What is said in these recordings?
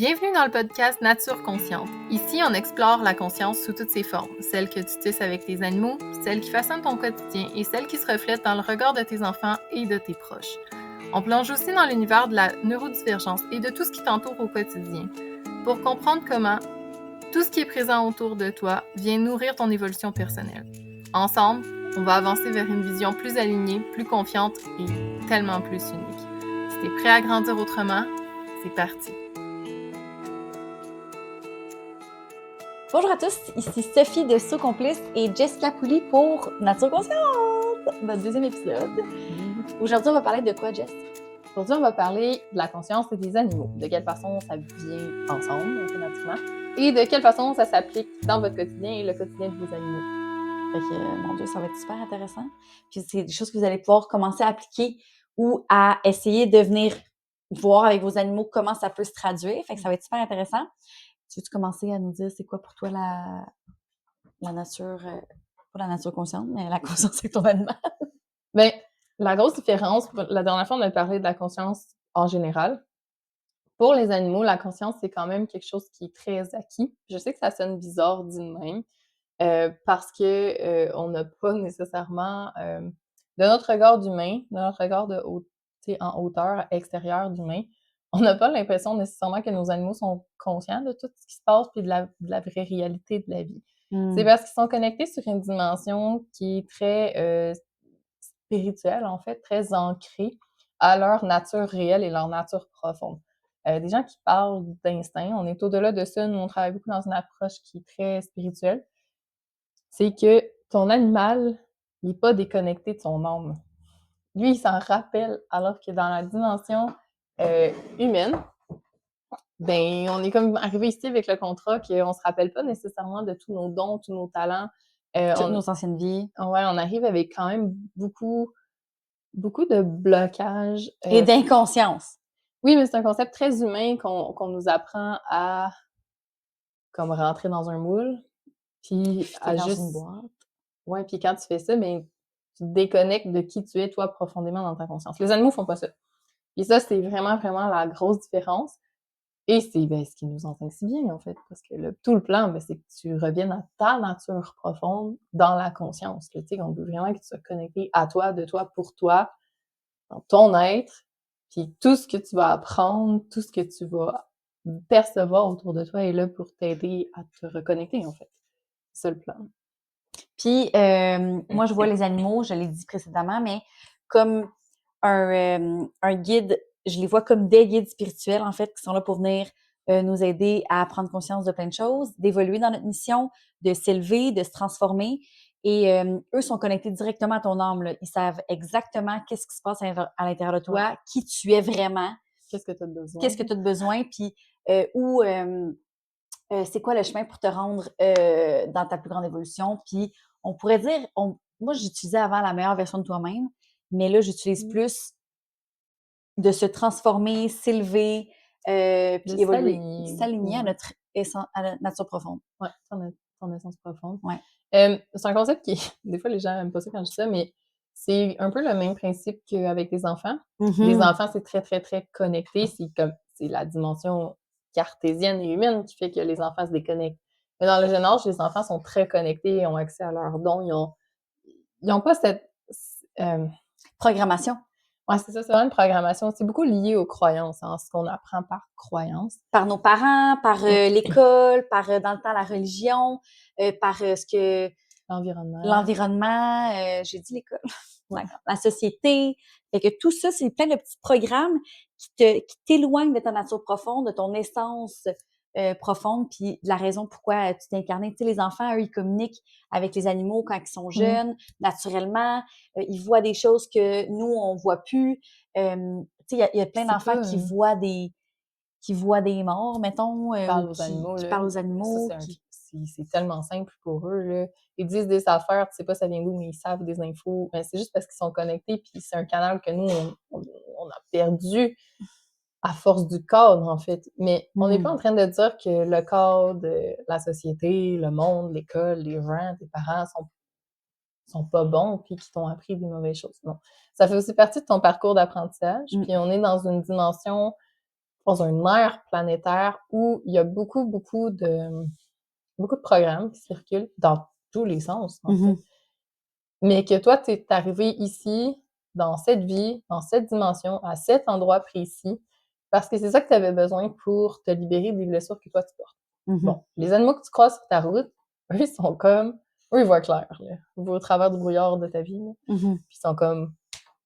Bienvenue dans le podcast Nature Consciente. Ici, on explore la conscience sous toutes ses formes, celle que tu tisses avec tes animaux, celle qui façonne ton quotidien et celle qui se reflète dans le regard de tes enfants et de tes proches. On plonge aussi dans l'univers de la neurodivergence et de tout ce qui t'entoure au quotidien, pour comprendre comment tout ce qui est présent autour de toi vient nourrir ton évolution personnelle. Ensemble, on va avancer vers une vision plus alignée, plus confiante et tellement plus unique. Si t'es prêt à grandir autrement, c'est parti! Bonjour à tous, ici Sophie de So Complice et Jessica Pouli pour Nature Consciente, notre deuxième épisode. Aujourd'hui, on va parler de quoi, Jess? Aujourd'hui, on va parler de la conscience et des animaux, de quelle façon ça vient ensemble, automatiquement, et de quelle façon ça s'applique dans votre quotidien et le quotidien de vos animaux. Fait que, mon Dieu, ça va être super intéressant. Puis c'est des choses que vous allez pouvoir commencer à appliquer ou à essayer de venir voir avec vos animaux comment ça peut se traduire. Fait que ça va être super intéressant. Tu veux-tu commencer à nous dire c'est quoi pour toi la nature, pas la nature consciente, mais la conscience avec ton animal? Bien, la grosse différence, la dernière fois, on a parlé de la conscience en général. Pour les animaux, la conscience, c'est quand même quelque chose qui est très acquis. Je sais que ça sonne bizarre dit de même, parce que on n'a pas nécessairement, de notre regard d'humain, de notre regard en hauteur extérieure d'humain, on n'a pas l'impression nécessairement que nos animaux sont conscients de tout ce qui se passe puis de la vraie réalité de la vie. C'est parce qu'ils sont connectés sur une dimension qui est très spirituelle, en fait, très ancrée à leur nature réelle et leur nature profonde. Des gens qui parlent d'instinct, on est au-delà de ça. Nous, on travaille beaucoup dans une approche qui est très spirituelle. C'est que ton animal, il n'est pas déconnecté de son âme. Lui, il s'en rappelle, alors que dans la dimension humaine, ben, on est comme arrivé ici avec le contrat qu'on se rappelle pas nécessairement de tous nos dons, tous nos talents. Toutes nos anciennes vies. Ouais, on arrive avec quand même beaucoup de blocages. Et d'inconscience. Oui, mais c'est un concept très humain qu'on nous apprend à comme rentrer dans un moule, puis à Dans juste... une boîte. Ouais, puis quand tu fais ça, ben, tu te déconnectes de qui tu es, toi, profondément dans ta conscience. Les animaux font pas ça. Et ça, c'est vraiment, vraiment la grosse différence. Et c'est ce qui nous enseigne si bien, en fait, parce que tout le plan, c'est que tu reviennes à ta nature profonde dans la conscience. Tu sais, on veut vraiment que tu sois connecté à toi, de toi, pour toi, dans ton être, puis tout ce que tu vas apprendre, tout ce que tu vas percevoir autour de toi est là pour t'aider à te reconnecter, en fait. C'est ça le plan. Puis, moi, je vois les animaux, je l'ai dit précédemment, mais comme un guide, je les vois comme des guides spirituels, en fait, qui sont là pour venir nous aider à prendre conscience de plein de choses, d'évoluer dans notre mission, de s'élever, de se transformer. Et eux sont connectés directement à ton âme, là. Ils savent exactement qu'est-ce qui se passe à l'intérieur de toi, qui tu es vraiment. Qu'est-ce que tu as besoin? Qu'est-ce que tu as besoin, puis où... c'est quoi le chemin pour te rendre dans ta plus grande évolution. Puis on pourrait dire, moi j'utilisais avant la meilleure version de toi-même, mais là j'utilise plus de se transformer, s'élever, puis évoluer, s'aligner à notre nature profonde. Ouais, ton essence profonde. Ouais. C'est un concept qui, des fois les gens n'aiment pas ça quand je dis ça, mais c'est un peu le même principe qu'avec les enfants. Les enfants, c'est très, très, très connecté. C'est la dimension cartésienne et humaine qui fait que les enfants se déconnectent. Mais dans le jeune âge, les enfants sont très connectés, ont accès à leurs dons, ils ont pas cette... Programmation. Ouais, c'est ça, c'est vraiment une programmation. C'est beaucoup lié aux croyances, hein, ce qu'on apprend par croyance. Par nos parents, par l'école, par, dans le temps, la religion, par ce que... L'environnement, j'ai dit l'école. La société. Fait que tout ça, c'est plein de petits programmes qui t'éloignent de ta nature profonde, de ton essence profonde, puis de la raison pourquoi tu t'es incarné. Tu sais, les enfants, eux, ils communiquent avec les animaux quand ils sont jeunes, naturellement. Ils voient des choses que nous, on voit plus. Tu sais, il y a plein d'enfants qui voient des morts, mettons, qui parlent aux animaux. Ça, c'est tellement simple pour eux, là. Ils disent des affaires, tu sais pas ça vient d'où, mais ils savent des infos. Mais c'est juste parce qu'ils sont connectés, puis c'est un canal que nous, on a perdu à force du cadre, en fait. Mais on n'est pas en train de dire que le cadre, la société, le monde, l'école, les gens, tes parents sont pas bons, puis qui t'ont appris des mauvaises choses. Non. Ça fait aussi partie de ton parcours d'apprentissage, puis on est dans une dimension dans une ère planétaire où il y a beaucoup de programmes qui circulent dans tous les sens, en fait. Mais que toi, tu es arrivé ici, dans cette vie, dans cette dimension, à cet endroit précis, parce que c'est ça que tu avais besoin pour te libérer des blessures que toi, tu portes. Bon, les animaux que tu croises sur ta route, eux, ils sont comme... Eux, ils voient clair, là. Ils voient au travers du brouillard de ta vie, là. Puis ils sont comme...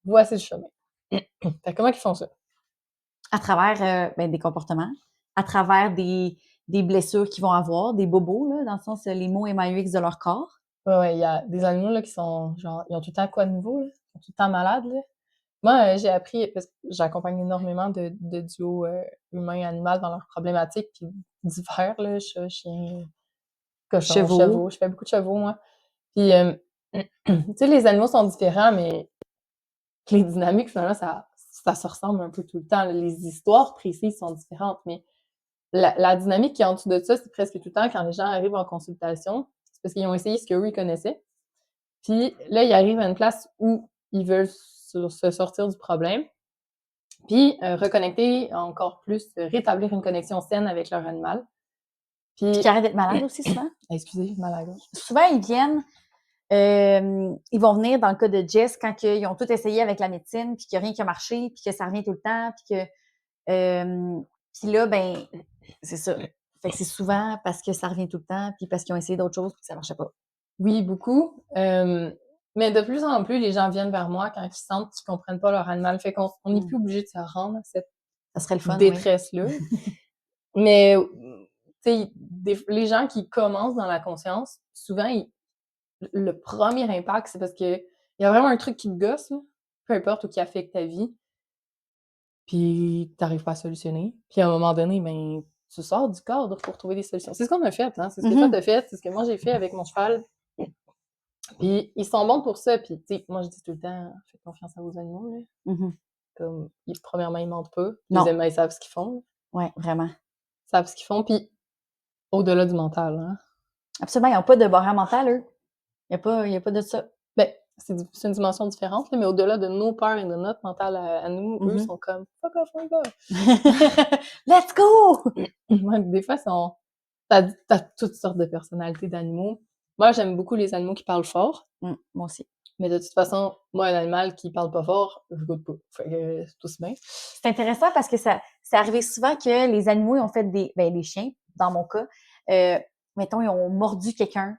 Voici le chemin. Fait comment ils font ça? À travers des comportements, à travers des blessures qu'ils vont avoir, des bobos, là, dans le sens les mots MAUX de leur corps. Ouais, il y a des animaux là, qui sont genre, ils ont tout le temps quoi de nouveau, là? Ils sont tout le temps malades, là. Moi, j'ai appris, parce que j'accompagne énormément de duos humain-animal dans leurs problématiques, puis divers, là, chat, chien, cochon, chevaux. Je fais beaucoup de chevaux, moi. Puis, tu sais, les animaux sont différents, mais les dynamiques, finalement, ça se ressemble un peu tout le temps. Les histoires précises sont différentes, mais la dynamique qui est en dessous de ça, c'est presque tout le temps quand les gens arrivent en consultation, c'est parce qu'ils ont essayé ce qu'eux, ils connaissaient. Puis là, ils arrivent à une place où ils veulent se sortir du problème, puis reconnecter encore plus, rétablir une connexion saine avec leur animal. Puis qui arrêtent d'être malades aussi souvent. Excusez, mal à la gorge. Souvent, ils viennent, ils vont venir dans le cas de Jess quand ils ont tout essayé avec la médecine, puis qu'il n'y a rien qui a marché, puis que ça revient tout le temps, puis que... puis là, ben, c'est ça. Fait que c'est souvent parce que ça revient tout le temps, puis parce qu'ils ont essayé d'autres choses, puis que ça ne marchait pas. Oui, beaucoup. Mais de plus en plus, les gens viennent vers moi quand ils sentent qu'ils ne comprennent pas leur animal. Fait qu'on n'est plus obligé de se rendre à cette ça serait le fun, détresse-là. Oui. Mais, tu sais, les gens qui commencent dans la conscience, souvent, le premier impact, c'est parce que il y a vraiment un truc qui te gosse, là, peu importe, ou qui affecte ta vie, puis t'arrives pas à solutionner. Puis à un moment donné, ben, tu sors du cadre pour trouver des solutions. C'est ce qu'on a fait, hein? C'est ce que toi t'as fait, c'est ce que moi j'ai fait avec mon cheval. Puis ils sont bons pour ça. Puis, tu sais, moi je dis tout le temps, faites confiance à vos animaux, là. Comme, premièrement, ils mentent pas. Deuxièmement, ils savent ce qu'ils font. Oui, vraiment. Ils savent ce qu'ils font, puis au-delà du mental, hein? Absolument, ils n'ont pas de barrière mentale, eux. Il n'y a pas de ça. Ben, c'est une dimension différente, là, mais au-delà de nos peurs et de notre mental à nous, eux sont comme « fuck off, on y va! » Let's go! Ouais, des fois, t'as toutes sortes de personnalités d'animaux. Moi, j'aime beaucoup les animaux qui parlent fort. Moi aussi. Mais de toute façon, moi, un animal qui parle pas fort, je goûte pas. Fait que c'est tout bien. C'est intéressant parce que c'est arrivé souvent que les animaux ont fait les chiens, dans mon cas, mettons, ils ont mordu quelqu'un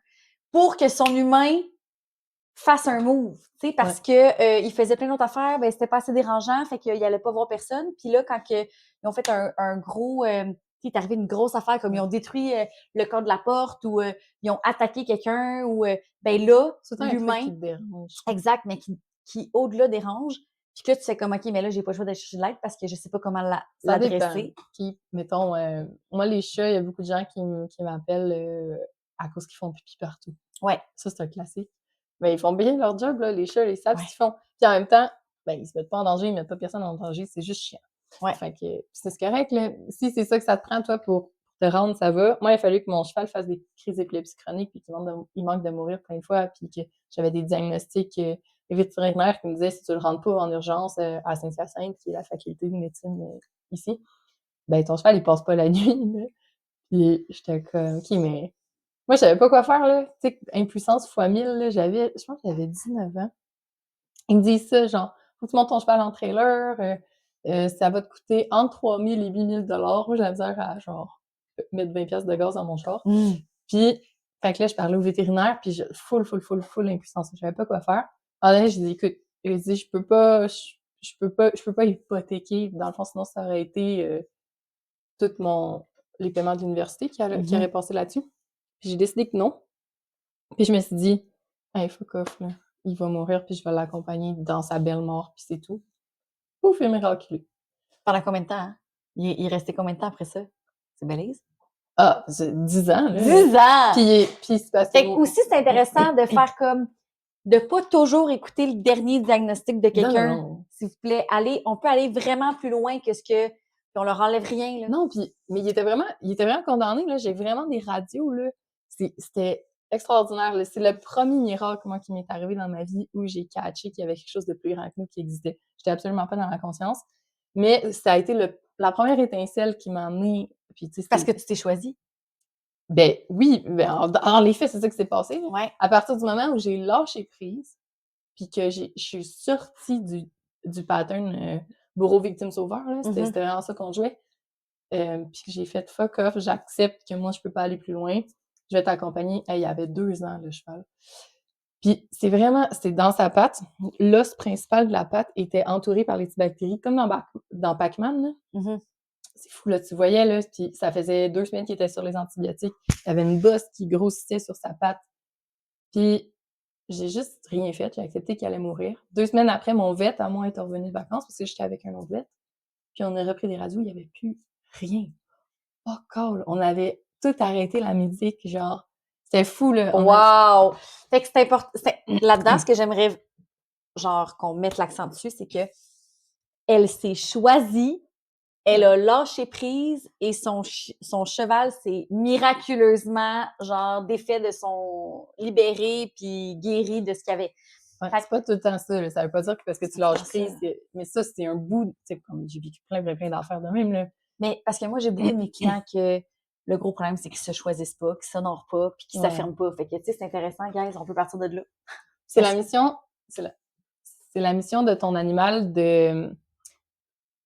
pour que son humain fasse un move, tu sais, parce que il faisait plein d'autres affaires, ben c'était pas assez dérangeant, fait qu'il allait pas voir personne. Puis là, quand ils ont fait un gros, il est arrivé une grosse affaire, comme ils ont détruit le corps de la porte ou ils ont attaqué quelqu'un ou ben là, l'humain, qui te dérange. Exact, mais qui au-delà dérange. Puis que là, tu sais comme, OK, mais là, j'ai pas le choix d'aller chercher de l'aide parce que je sais pas comment l'adresser. Qui, mettons, moi, les chats, il y a beaucoup de gens qui m'appellent à cause qu'ils font pipi partout. Ouais. Ça, c'est un classique. Mais ils font bien leur job, là, les chats, ils savent ce qu'ils font. Puis en même temps, ben, ils se mettent pas en danger, ils mettent pas personne en danger, c'est juste chiant. Ouais. Fait que c'est correct, là. Si c'est ça que ça te prend, toi, pour te rendre, ça va. Moi, il a fallu que mon cheval fasse des crises d'épilepsie chronique, puis qu'il manque de mourir plein de fois, puis que j'avais des diagnostics vétérinaires qui me disaient si tu le rentres pas en urgence à Saint-Hyacinthe, qui est la faculté de médecine ici, ben ton cheval, il passe pas la nuit, là. Puis j'étais comme, OK, mais moi, je savais pas quoi faire, là. Tu sais, impuissance fois 1000, là. Je pense que j'avais 19 ans. Ils me disent ça, genre, faut que tu montes ton cheval en trailer, ça va te coûter entre 3000 et 8000 $. Moi, j'ai la misère à, genre, mettre 20 piastres de gaz dans mon char. Puis, fait que là, je parlais au vétérinaire, puis full impuissance. Je savais pas quoi faire. Alors là, j'ai dit, écoute, je peux pas hypothéquer. Dans le fond, sinon, ça aurait été les paiements de l'université qui auraient passé là-dessus. Puis j'ai décidé que non. Puis je me suis dit, hey, fuck off, là. Il va mourir, puis je vais l'accompagner dans sa belle mort, puis c'est tout. Ouf, et miraculeux. Pendant combien de temps, hein? Il restait combien de temps après ça? C'est balèze? Ah, 10 ans, là. 10 ans! Puis c'est parce que... aussi, c'est intéressant de faire comme, de pas toujours écouter le dernier diagnostic de quelqu'un. Non. S'il vous plaît, on peut aller vraiment plus loin que ce que, puis on leur enlève rien, là. Non, mais il était vraiment condamné, là. J'ai vraiment des radios, là. C'était extraordinaire, là. C'est le premier miracle, moi, qui m'est arrivé dans ma vie où j'ai catché qu'il y avait quelque chose de plus grand que nous qui existait. J'étais absolument pas dans la conscience. Mais ça a été la première étincelle qui m'a amenée... Puis, parce que tu t'es choisie? Ben oui, ben, dans les faits, c'est ça qui s'est passé. Là. Ouais. À partir du moment où j'ai lâché prise, puis que je suis sortie du pattern bourreau, victime, sauveur, là, c'était vraiment ça qu'on jouait. Puis que j'ai fait fuck off, j'accepte que moi, je peux pas aller plus loin. Je vais t'accompagner. Hey, il y avait 2 ans, le cheval. Puis c'est dans sa patte. L'os principal de la patte était entouré par les petites bactéries, comme dans Pac-Man. Là. C'est fou, là, tu voyais, là, puis ça faisait 2 semaines qu'il était sur les antibiotiques. Il y avait une bosse qui grossissait sur sa patte. Puis j'ai juste rien fait, j'ai accepté qu'il allait mourir. 2 semaines après, mon vet à moi est revenu de vacances parce que j'étais avec un autre vet. Puis on a repris des radios, il y avait plus rien. Pas call. On avait tout arrêté la musique, genre, c'était fou, là. Wow! Fait que c'est important. Là-dedans, ce que j'aimerais, genre, qu'on mette l'accent dessus, c'est que elle s'est choisie, elle a lâché prise et son cheval s'est miraculeusement, genre, défait de son... libéré puis guéri de ce qu'il y avait. Ouais, c'est pas tout le temps ça, là. Ça veut pas dire que parce que tu lâches prise, mais ça, c'est un bout, tu sais, comme j'ai vécu plein d'affaires de même, là. Mais parce que moi, j'ai beaucoup de mes clients que le gros problème, c'est qu'ils se choisissent pas, qu'ils s'honorent pas, puis qu'ils s'affirment pas. Fait que, tu sais, c'est intéressant, guys, on peut partir de là. C'est la mission, c'est la mission de ton animal de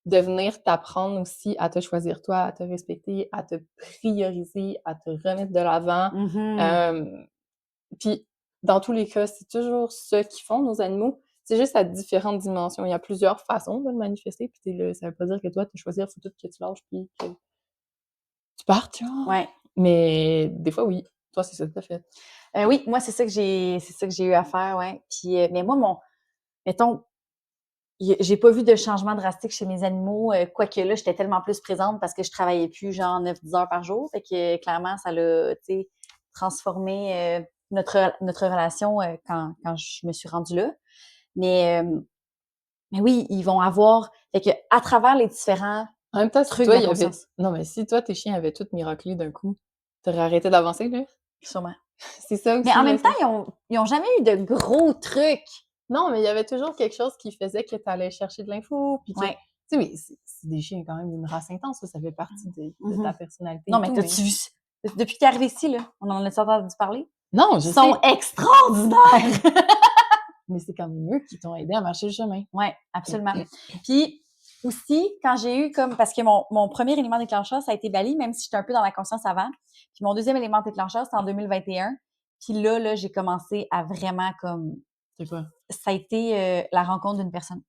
venir t'apprendre aussi à te choisir toi, à te respecter, à te prioriser, à te remettre de l'avant. Puis, dans tous les cas, c'est toujours ce qu'ils font, nos animaux. C'est juste à différentes dimensions. Il y a plusieurs façons de le manifester, puis ça veut pas dire que toi, tu choisir, faut tout que tu lâches, puis que tu partes, genre. Ouais. Mais des fois, oui. Toi, c'est ça que t'as fait. Oui, moi, c'est ça que j'ai eu à faire, ouais. Puis, mais moi, mettons, j'ai pas vu de changement drastique chez mes animaux, quoique là, j'étais tellement plus présente parce que je travaillais plus, genre, 9-10 heures par jour. Fait que, clairement, ça l'a, tu sais, transformé notre relation quand je me suis rendue là. Mais oui, ils vont avoir... Fait que, à travers les différents En même temps, si trucs toi, de la conscience... Non, mais si toi, tes chiens avaient tout miraclé d'un coup, t'aurais arrêté d'avancer, là? Sûrement. C'est ça aussi. Mais en même temps, ils ont jamais eu de gros trucs. Non, mais il y avait toujours quelque chose qui faisait que t'allais chercher de l'info, puis que... Ouais. Tu sais, mais c'est des chiens quand même d'une race intense, ça fait partie de ta personnalité. Non, mais t'as-tu vu... Depuis que t'es arrivé ici, là, on en a entendu parler? Non, je sais. Ils sont extraordinaires! Mais c'est quand même eux qui t'ont aidé à marcher le chemin. Oui, absolument. Puis aussi, quand j'ai eu comme... Parce que mon premier élément déclencheur, ça a été Bali, même si j'étais un peu dans la conscience avant. Puis mon deuxième élément déclencheur, c'était en 2021. Puis là, j'ai commencé à vraiment comme... C'est quoi? Ça a été la rencontre d'une personne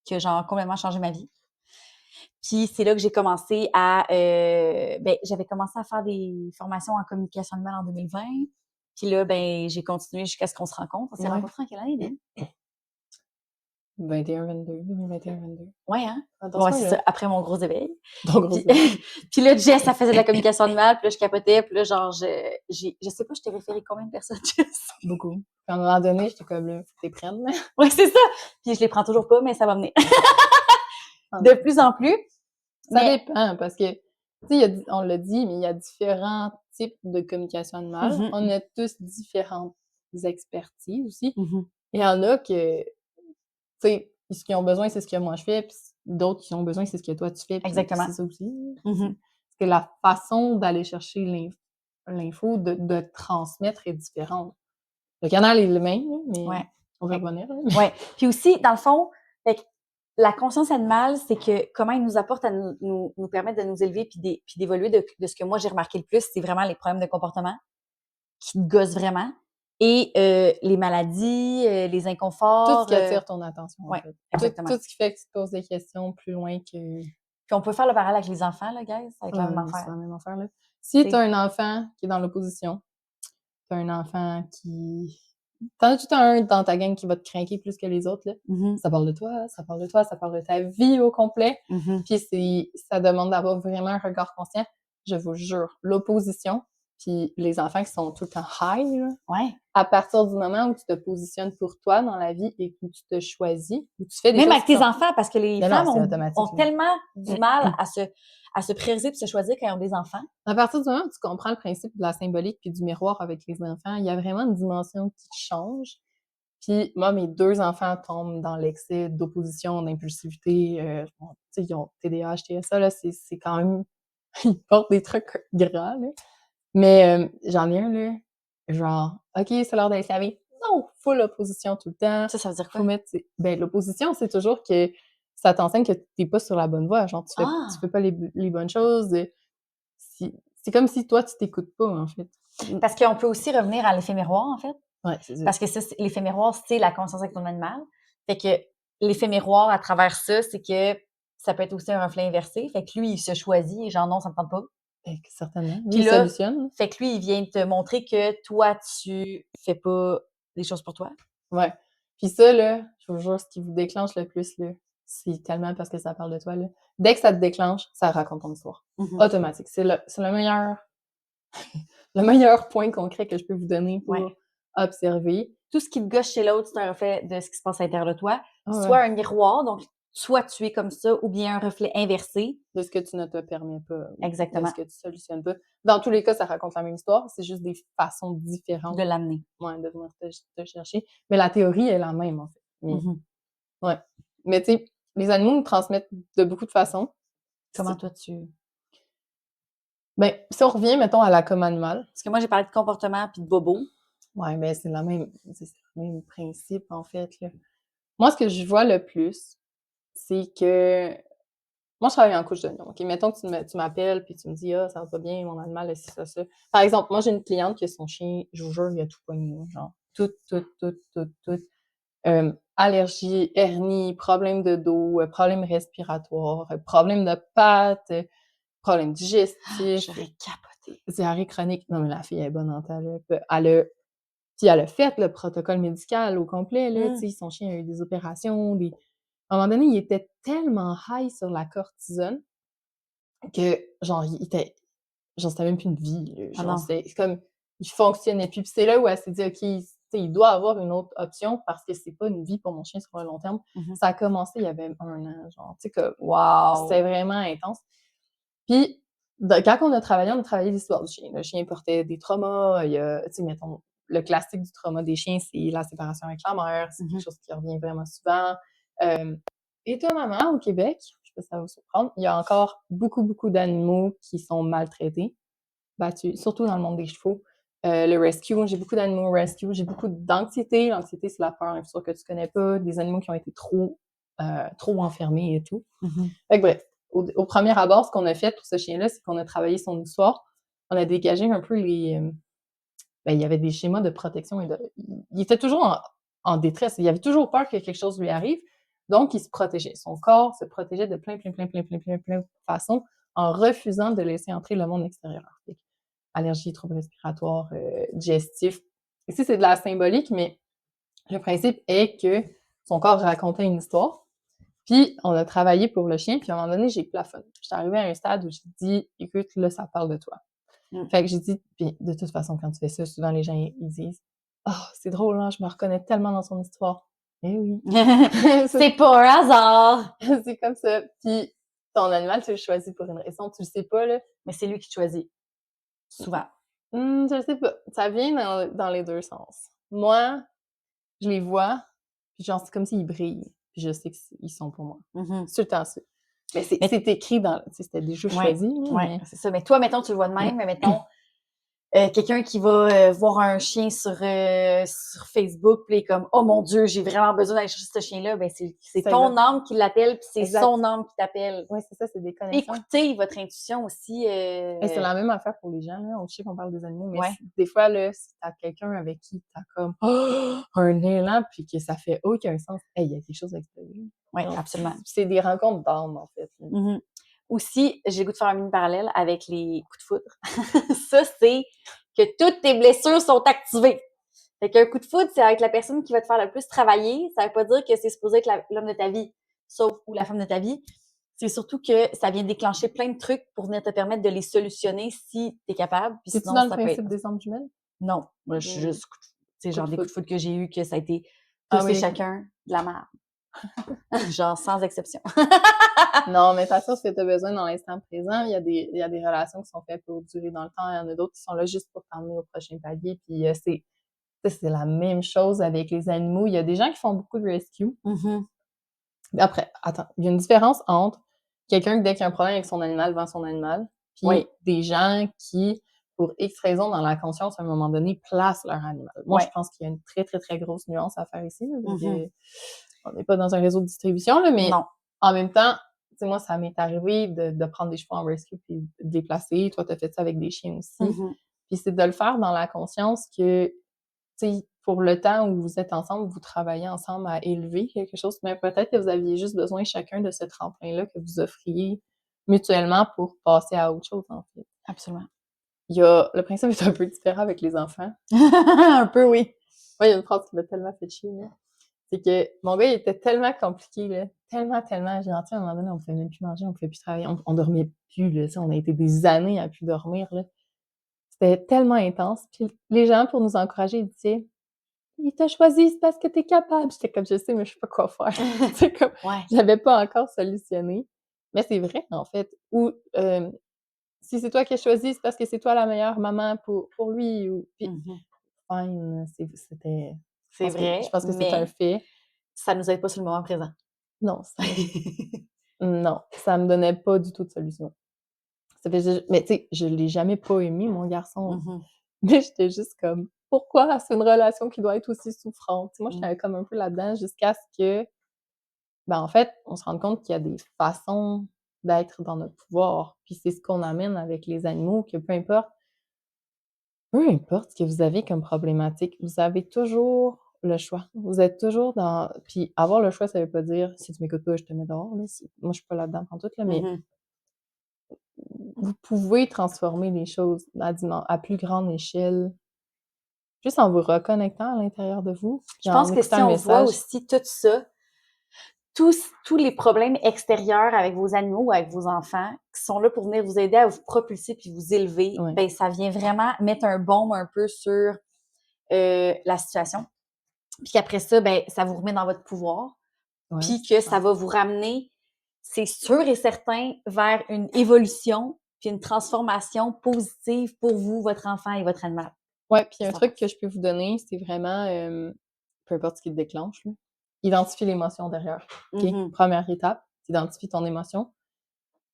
qui a genre complètement changé ma vie. Puis c'est là que j'ai commencé à... j'avais commencé à faire des formations en communication animale en 2020. Puis là, j'ai continué jusqu'à ce qu'on se rencontre. On s'est rencontrés en quelle année, Lynn? 2021-22. Ouais, hein? Bon, c'est ça, après mon gros éveil. Puis là, Jess, ça faisait de la communication animale, puis là, je capotais, puis là, genre, je sais pas, je t'ai référé combien de personnes, Jess? Beaucoup. À un moment donné, j'étais comme là, faut que t'es prenne. Ouais, c'est ça. Puis je les prends toujours pas, mais ça va venir. De plus en plus. Ça dépend, parce que, tu sais, on l'a dit, mais il y a différents types de communication animale. On a tous différentes expertises aussi. Il y en a que, tu sais, ce qu'ils ont besoin, c'est ce que moi je fais, puis d'autres qui ont besoin, c'est ce que toi tu fais. Exactement. C'est ça aussi. Parce que la façon d'aller chercher l'info, de transmettre est différente. Le canal est le même, mais on va revenir. Oui. Puis aussi, dans le fond, la conscience animale, c'est que comment il nous apporte à nous permettre de nous élever puis d'évoluer de ce que moi j'ai remarqué le plus, c'est vraiment les problèmes de comportement qui te gossent vraiment et les maladies, les inconforts. Tout ce qui attire ton attention, en fait. Exactement. Tout ce qui fait que tu te poses des questions plus loin que... Puis on peut faire le parallèle avec les enfants, là, guys. Ça va être la même affaire. C'est la même affaire, là. Si t'as un enfant qui est dans l'opposition, t'as un enfant qui... T'en as tout un dans ta gang qui va te craquer plus que les autres, là. Ça parle de toi, ça parle de toi, ça parle de ta vie au complet. Puis ça demande d'avoir vraiment un regard conscient. Je vous jure, l'opposition, puis les enfants qui sont tout le temps high, là, à partir du moment où tu te positionnes pour toi dans la vie et que tu te choisis, où tu fais des même choses avec tes enfants, parce que les femmes ont là. tellement du mal à se prioriser et se choisir quand ils ont des enfants. À partir du moment où tu comprends le principe de la symbolique puis du miroir avec les enfants, il y a vraiment une dimension qui change. Puis moi, mes 2 enfants tombent dans l'excès d'opposition, d'impulsivité, bon, tu sais, ils ont TDAH, TSA, là, c'est quand même ils portent des trucs grands, là. Mais j'en ai un, là, genre: «OK, c'est l'heure d'aller se laver». Non! Full opposition tout le temps. Ça veut dire Faut quoi? mettre ben, l'opposition, c'est toujours que ça t'enseigne que t'es pas sur la bonne voie, genre tu fais pas les bonnes choses, c'est comme si toi, tu t'écoutes pas, en fait. Parce qu'on peut aussi revenir à l'effet miroir, en fait. Ouais, c'est ça. Parce que ça, l'effet miroir, c'est la conscience avec ton animal. Fait que l'effet miroir, à travers ça, c'est que ça peut être aussi un reflet inversé. Fait que lui, il se choisit, genre non, ça me tente pas. Certainement. Lui, Puis il là, solutionne. fait que lui, il vient te montrer que toi, tu fais pas les choses pour toi. Ouais. Puis ça, là, je vous jure, ce qui vous déclenche le plus, là, c'est tellement parce que ça parle de toi, là. Dès que ça te déclenche, ça raconte ton histoire. Automatique. C'est le meilleur point concret que je peux vous donner pour observer. Tout ce qui te gauche chez l'autre, c'est un reflet de ce qui se passe à l'intérieur de toi. Ouais. Soit un miroir, donc soit tu es comme ça, ou bien un reflet inversé. De ce que tu ne te permets pas. Exactement. De ce que tu solutionnes pas. Dans tous les cas, ça raconte la même histoire. C'est juste des façons différentes. De l'amener. Ouais, de venir te chercher. Mais la théorie est la même, en fait. Mais, ouais. Mais tu sais, les animaux nous transmettent de beaucoup de façons. Comment toi tu... Ben, si on revient, mettons, à la comme animal. Parce que moi, j'ai parlé de comportement puis de bobo. Ouais, mais c'est le même principe, en fait, là. Moi, ce que je vois le plus, c'est que moi, je travaille en couche d'oignon. OK, mettons que tu m'appelles puis tu me dis: «Ah, ça va pas bien, mon animal a ci, ça». Par exemple, moi, j'ai une cliente que son chien, je vous jure, il a tout pogné, genre tout, tout. Allergie, hernie, problème de dos, problème respiratoire, problème de pattes, problème digestif, J'aurais capoté. diarrhée chronique. Non, mais la fille, elle est bonne en temps, là. Elle a fait le protocole médical au complet, là, tu sais, son chien a eu des opérations, à un moment donné, il était tellement high sur la cortisone que, genre, c'était même plus une vie, là. Genre, c'est comme, il fonctionnait plus. Puis c'est là où elle s'est dit: «OK, tu sais, il doit avoir une autre option parce que c'est pas une vie pour mon chien sur le long terme». Ça a commencé il y avait 1 an, genre, tu sais, comme, c'était vraiment intense. Puis, quand on a travaillé l'histoire du chien. Le chien portait des traumas, il y a, tu sais, mettons, le classique du trauma des chiens, c'est la séparation avec la mère, c'est quelque chose qui revient vraiment souvent. Étonnamment, au Québec, je sais pas si ça va vous surprendre, il y a encore beaucoup d'animaux qui sont maltraités, battus, surtout dans le monde des chevaux. Le rescue, j'ai beaucoup d'animaux rescue, j'ai beaucoup d'anxiété. L'anxiété, c'est la peur, une chose que tu connais pas, des animaux qui ont été trop enfermés et tout. Fait que bref, au premier abord, ce qu'on a fait pour ce chien-là, c'est qu'on a travaillé son histoire. On a dégagé un peu il y avait des schémas de protection il était toujours en détresse. Il avait toujours peur que quelque chose lui arrive. Donc, il se protégeait. Son corps se protégeait de plein de façons en refusant de laisser entrer le monde extérieur. Allergie, troubles respiratoires, digestifs. Ici, c'est de la symbolique, mais le principe est que son corps racontait une histoire. Puis, on a travaillé pour le chien, puis à un moment donné, j'ai plafonné. J'étais arrivée à un stade où j'ai dit: «Écoute, là, ça parle de toi». Fait que j'ai dit, puis de toute façon, quand tu fais ça, souvent les gens, ils disent: «Oh, c'est drôle, hein, je me reconnais tellement dans son histoire». Eh oui. C'est pas un hasard! C'est comme ça. Puis ton animal, tu le choisis pour une raison, tu le sais pas, là. Mais c'est lui qui te choisit. Souvent. Je sais pas. Ça vient dans les 2 sens. Moi, je les vois, puis genre, c'est comme s'ils brillent, puis je sais qu'ils sont pour moi. C'est tout le temps ça. Mais c'est écrit dans, tu sais, c'était déjà choisi. Ouais, c'est ça. Mais toi, mettons, tu le vois de même, mais mettons, quelqu'un qui va voir un chien sur Facebook, puis il est comme, oh mon Dieu, j'ai vraiment besoin d'aller chercher ce chien-là. Ben, c'est ton âme qui l'appelle, puis c'est son âme qui t'appelle. Oui, c'est ça, c'est des connexions. Écoutez votre intuition aussi. C'est la même affaire pour les gens, là. On sait qu'on parle des animaux, mais Ouais. des fois, là, si t'as quelqu'un avec qui t'as comme un élan, puis que ça fait aucun sens, il y a quelque chose à explorer. Oui, absolument. C'est des rencontres d'âme, en fait. Aussi, j'ai le goût de faire un mini parallèle avec les coups de foudre. Ça, c'est que toutes tes blessures sont activées. Fait qu'un coup de foudre, c'est avec la personne qui va te faire le plus travailler. Ça veut pas dire que c'est supposé être l'homme de ta vie, sauf ou la femme de ta vie. C'est surtout que ça vient déclencher plein de trucs pour venir te permettre de les solutionner si t'es capable. Puis C'est-tu sinon, dans le ça peut principe être... des âmes jumelles? Non. Moi, je suis juste... C'est genre des coups de foudre que j'ai eu que ça a été tous et chacun de la merde. Genre sans exception. Non, mais de toute façon, ce que tu as besoin dans l'instant présent, il y a des relations qui sont faites pour durer dans le temps. Il y en a d'autres qui sont là juste pour t'emmener au prochain palier. Puis c'est la même chose avec les animaux. Il y a des gens qui font beaucoup de rescue. Après, attends, il y a une différence entre quelqu'un, dès qu'il y a un problème avec son animal, vend son animal, puis des gens qui, pour X raisons, dans la conscience, à un moment donné, placent leur animal. Moi, je pense qu'il y a une très, très, très grosse nuance à faire ici. On n'est pas dans un réseau de distribution, là, mais en même temps, tu sais, moi, ça m'est arrivé de prendre des chevaux en rescue puis de les placer. Toi, t'as fait ça avec des chiens aussi. Puis c'est de le faire dans la conscience que, tu sais, pour le temps où vous êtes ensemble, vous travaillez ensemble à élever quelque chose, mais peut-être que vous aviez juste besoin chacun de ce tremplin-là que vous offriez mutuellement pour passer à autre chose, en fait. Absolument. Le principe est un peu différent avec les enfants. Un peu, oui. Moi, il y a une phrase qui m'a tellement fait chier, là. C'est que mon gars, il était tellement compliqué, là. Tellement gentil. À un moment donné, on pouvait même plus manger, on pouvait plus travailler, on dormait plus, là. On a été des années à plus dormir, là. C'était tellement intense. Puis les gens, pour nous encourager, ils disaient « Il t'a choisi, c'est parce que t'es capable. » J'étais comme « Je sais, mais je sais pas quoi faire. » C'est comme, je l'avais pas encore solutionné. Mais c'est vrai, en fait. Ou si c'est toi qui as choisi, c'est parce que c'est toi la meilleure maman pour lui. Ou puis, fine, c'était... C'est vrai, je pense que c'est un fait. Ça nous aide pas sur le moment présent. Non, non, ça me donnait pas du tout de solution. Mais tu sais, je l'ai jamais pas aimé, mon garçon. Mais j'étais juste comme, pourquoi c'est une relation qui doit être aussi souffrante? Moi, j'étais comme un peu là-dedans jusqu'à ce que, en fait, on se rende compte qu'il y a des façons d'être dans notre pouvoir. Puis c'est ce qu'on amène avec les animaux, que peu importe ce que vous avez comme problématique, vous avez toujours le choix. Vous êtes toujours dans... Puis avoir le choix, ça veut pas dire « si tu m'écoutes pas, je te mets dehors ». Moi, je suis pas là-dedans pantoute, là, mais vous pouvez transformer les choses à plus grande échelle, juste en vous reconnectant à l'intérieur de vous. Je pense que si on voit aussi tout ça, tous les problèmes extérieurs avec vos animaux ou avec vos enfants qui sont là pour venir vous aider à vous propulser puis vous élever, ben ça vient vraiment mettre un baume un peu sur la situation. Puis qu'après ça, ben ça vous remet dans votre pouvoir. Puis que ça va vous ramener, c'est sûr et certain, vers une évolution puis une transformation positive pour vous, votre enfant et votre animal. Ouais, puis un truc que je peux vous donner, c'est vraiment, peu importe ce qui te déclenche, là, identifie l'émotion derrière. OK? Première étape, tu identifies ton émotion.